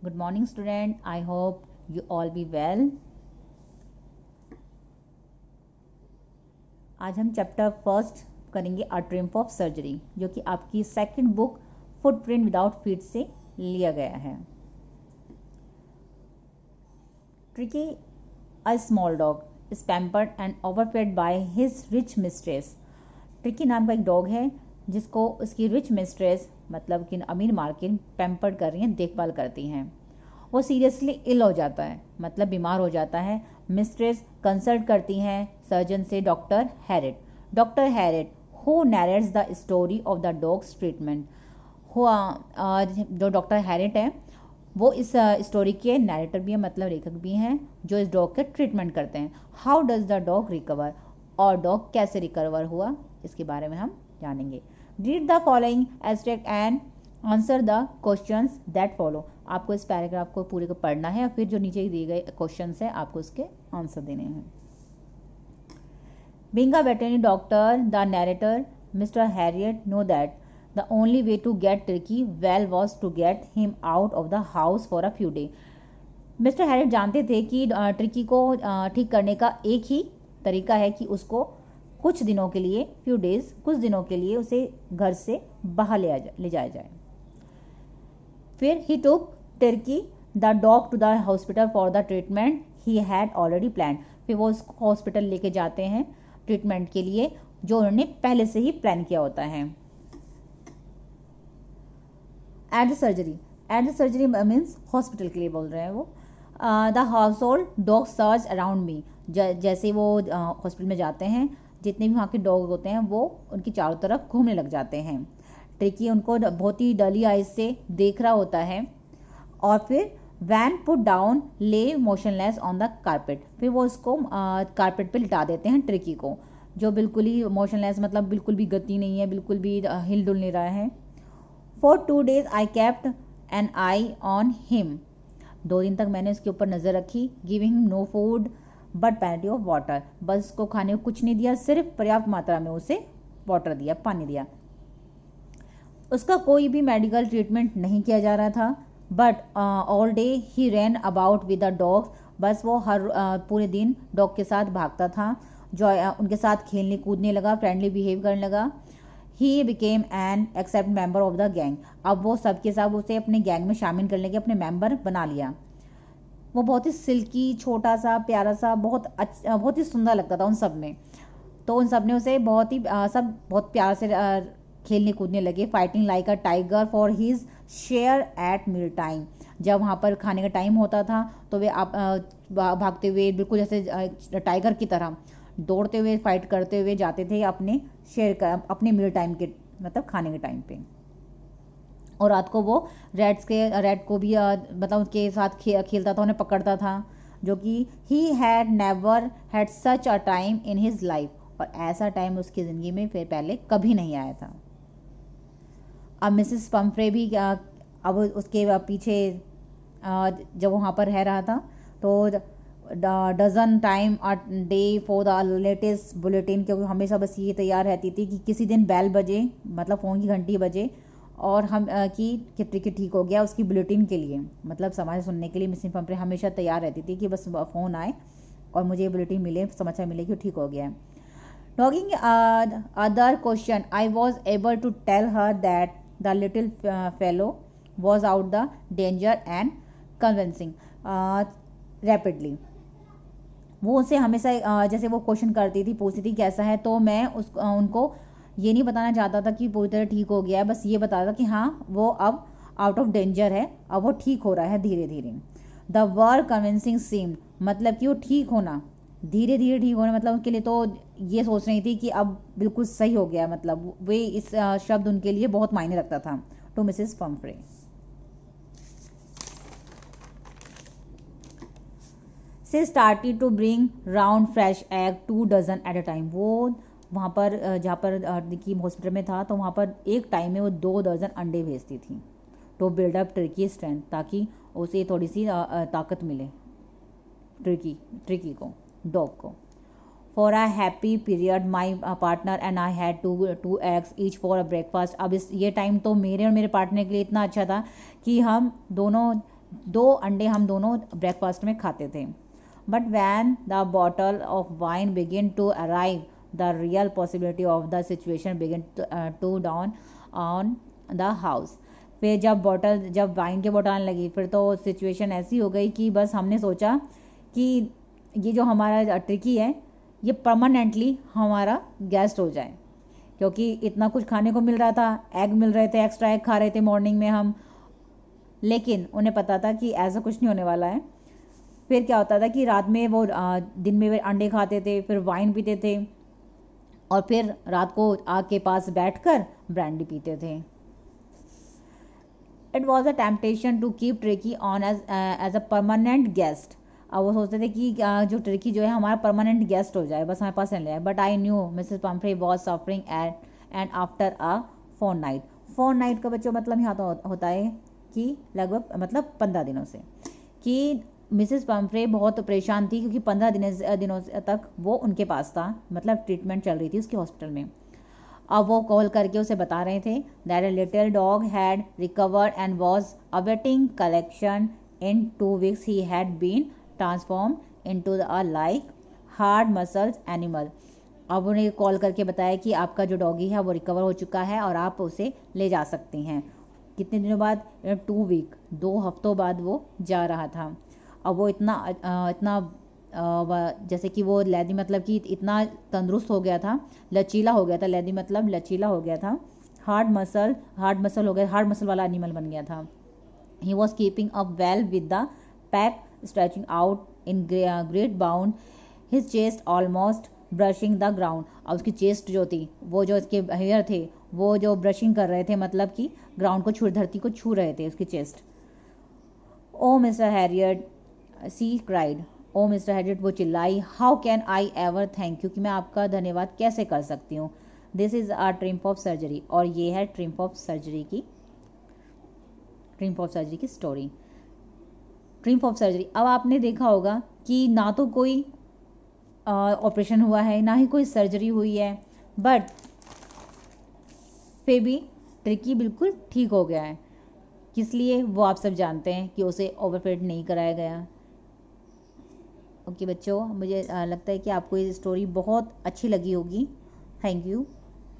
Good morning, student. I hope you all be well. आज हम chapter first करेंगे अ triumph of surgery, जो कि आपकी second book footprint without feet से लिया गया है. Tricky, a small dog, is pampered and overfed by his rich mistress. Tricky नाम का एक डॉग है जिसको उसकी रिच मिस्ट्रेस मतलब कि अमीर मालकिन पैम्पर्ड कर रही हैं, देखभाल करती हैं. वो सीरियसली इल हो जाता है, मतलब बीमार हो जाता है. मिस्ट्रेस कंसल्ट करती हैं सर्जन से, doctor Herriot who narrates the story of the dogs treatment. जो डॉक्टर हैरिट है वो इस स्टोरी के नरेटर भी हैं, मतलब लेखक भी हैं, जो इस डॉग के ट्रीटमेंट करते हैं. How does the dog recover, और डॉग कैसे रिकवर हुआ, इसके बारे में हम जानेंगे. Read the following abstract and answer the questions that follow. आपको इस पैराग्राफ को पूरे को पढ़ना है और फिर जो नीचे दिए गए क्वेश्चंस हैं आपको उसके आंसर देने हैं. Being a veterinary doctor, the narrator, Mr. Harriet, knew that the only way to get Turkey well was to get him out of the house for a few days. Mister Herriot जानते थे कि tricky को ठीक करने का एक ही तरीका है कि उसको कुछ दिनों के लिए कुछ दिनों के लिए उसे घर से बाहर ले जाया जाए. फिर he took Tricky the dog to the hospital for the treatment he had already plan. फिर वो उस हॉस्पिटल लेके जाते हैं ट्रीटमेंट के लिए, जो उन्होंने पहले से ही प्लान किया होता है. At the surgery means hospital के लिए बोल रहे हैं वो. The house hold dog search around me. जैसे वो हॉस्पिटल में जाते हैं, जितने भी वहाँ के डॉग होते हैं वो उनकी चारों तरफ घूमने लग जाते हैं. ट्रिकी उनको बहुत ही डली आइज से देख रहा होता है. और फिर वैन पुट डाउन ले मोशनलेस ऑन द कारपेट. फिर वो उसको कारपेट पे लिटा देते हैं ट्रिकी को, जो बिल्कुल ही मोशनलेस मतलब बिल्कुल भी गति नहीं है, बिल्कुल भी हिल डुल नहीं रहा है. For 2 days I kept an eye on him. 2 दिन तक मैंने उसके ऊपर नज़र रखी. Giving him no food but plenty of water. बस उसको खाने को कुछ नहीं दिया, सिर्फ पर्याप्त मात्रा में उसे वाटर दिया, पानी दिया. उसका कोई भी मेडिकल ट्रीटमेंट नहीं किया जा रहा था. But all day he ran about with the dogs. बस वो हर पूरे दिन डॉग के साथ भागता था, जो उनके साथ खेलने कूदने लगा, फ्रेंडली बिहेव करने लगा. He became an accepted member of the gang. अब वो सबके साथ उसे अपने गैंग में शामिल करने के अपने मेंबर बना लिया. वो बहुत ही सिल्की, छोटा सा, प्यारा सा, बहुत ही सुंदर लगता था उन सब में. तो उन सब ने उसे सब बहुत प्यार से खेलने कूदने लगे. Fighting like a tiger for his share at meal time. जब वहाँ पर खाने का टाइम होता था तो वे भागते हुए बिल्कुल जैसे टाइगर की तरह दौड़ते हुए, फाइट करते हुए जाते थे अपने मील टाइम के मतलब खाने के टाइम पे. और रात को वो रेड को भी मतलब उनके साथ खेलता था, उन्हें पकड़ता था, जो कि he had never had such a time in his life. और ऐसा टाइम उसकी ज़िंदगी में फिर पहले कभी नहीं आया था. अब मिसेस पम्फ्रे भी अब उसके पीछे जब वहाँ पर रह रहा था तो dozen time a day for the latest bulletin, क्योंकि हमेशा बस ये तैयार रहती थी कि किसी दिन बेल बजे, मतलब फ़ोन की घंटी बजे, और हम कि ट्रिकी ठीक हो गया, उसकी बुलेटिन के लिए, मतलब समाचार सुनने के लिए मिसेस पम्फ्रे हमेशा तैयार रहती थी कि बस फ़ोन आए और मुझे बुलेटिन मिले, समाचार मिले कि ठीक हो गया है. Talking other question, I was able to tell her that the little fellow was out the danger and convincing rapidly. वो उसे हमेशा जैसे वो क्वेश्चन करती थी, पूछती थी कैसा है, तो मैं उनको ये नहीं बताना चाहता था कि पूरी तरह ठीक हो गया है, बस ये बताता था कि हाँ वो अब आउट ऑफ डेंजर है, अब वो ठीक हो रहा है धीरे धीरे. द वर्ड कन्विंसिंग सीम्ड, मतलब कि वो ठीक होना, धीरे धीरे ठीक होना, मतलब उनके लिए तो ये सोच रही थी कि अब बिल्कुल सही हो गया, मतलब वे इस शब्द उनके लिए बहुत मायने रखता था. To Mrs Pumphrey. She started to bring round fresh egg 2 dozen at a time. वो वहाँ पर जहाँ पर की हॉस्पिटल में था तो वहाँ पर एक टाइम में वो 2 दर्जन अंडे भेजती थी. टू बिल्डअप ट्रिकी स्ट्रेंथ, ताकि उसे थोड़ी सी ताकत मिले ट्रिकी को, डॉग को. For a happy period my partner and I had two eggs each for a breakfast. अब ये टाइम तो मेरे और मेरे पार्टनर के लिए इतना अच्छा था कि हम दोनों 2 अंडे हम दोनों ब्रेकफास्ट में खाते थे. But when the bottle of wine begin to arrive the real possibility of the situation begin to dawn on the house. फिर जब वाइन की बॉटल आने लगी, फिर तो सिचुएशन ऐसी हो गई कि बस हमने सोचा कि ये जो हमारा ट्रिकी है ये परमानेंटली हमारा गेस्ट हो जाए, क्योंकि इतना कुछ खाने को मिल रहा था, एग मिल रहे थे, एक्स्ट्रा एग खा रहे थे मॉर्निंग में हम, लेकिन उन्हें पता था कि ऐसा कुछ नहीं होने वाला है. फिर क्या होता था कि रात में वो दिन में वे अंडे खाते थे, फिर वाइन पीते थे, और फिर रात को आग के पास बैठकर ब्रांडी पीते थे. It was a temptation to keep Tricki on as a permanent guest. अब वो सोचते थे कि जो ट्रिकी जो है हमारा परमानेंट गेस्ट हो जाए, बस हमारे पास रहने जाए. But I knew Mrs Pumphrey was suffering and after a fortnight. Fortnight का बच्चों मतलब यहाँ तो होता है कि लगभग मतलब 15 दिनों से, कि मिसेस पम्फ्रे बहुत परेशान थी क्योंकि 15 दिनों तक वो उनके पास था, मतलब ट्रीटमेंट चल रही थी उसके हॉस्पिटल में. अब वो कॉल करके उसे बता रहे थे that a little dog had recovered and was awaiting collection. In 2 weeks he had been transform into a like hard muscles animal. अब उन्हें कॉल करके बताया कि आपका जो डॉगी है वो रिकवर हो चुका है और आप उसे ले जा सकती हैं. कितने दिनों बाद? 2 week, 2 हफ्तों बाद वो जा रहा था. अब वो इतना जैसे कि वो लेदी मतलब कि इतना तंदुरुस्त हो गया था, लचीला हो गया था. लेदी मतलब लचीला हो गया था. हार्ड मसल हो गया, हार्ड मसल वाला एनिमल बन गया था. He was keeping up well with the pack stretching out in great bound, his chest almost brushing the ground. और उसकी चेस्ट जो थी, वो जो इसके हेयर थे वो जो ब्रशिंग कर रहे थे, मतलब कि ग्राउंड को धरती को छू रहे थे उसकी chest. Oh mister Herriot, she cried. Oh mister Herriot, वो चिल्लाई. How can I ever thank you, कि मैं आपका धन्यवाद कैसे कर सकती हूँ. This is our triumph of surgery. और ये है ट्रिम्फ ऑफ सर्जरी की स्टोरी. Triumph of surgery. अब आपने देखा होगा कि ना तो कोई ऑपरेशन हुआ है, ना ही कोई सर्जरी हुई है, बट फिर भी ट्रिकी बिल्कुल ठीक हो गया है. किस लिए वो आप सब जानते हैं कि उसे ओवरफीड नहीं कराया गया. ओके बच्चों, मुझे लगता है कि आपको ये स्टोरी बहुत अच्छी लगी होगी. Thank you.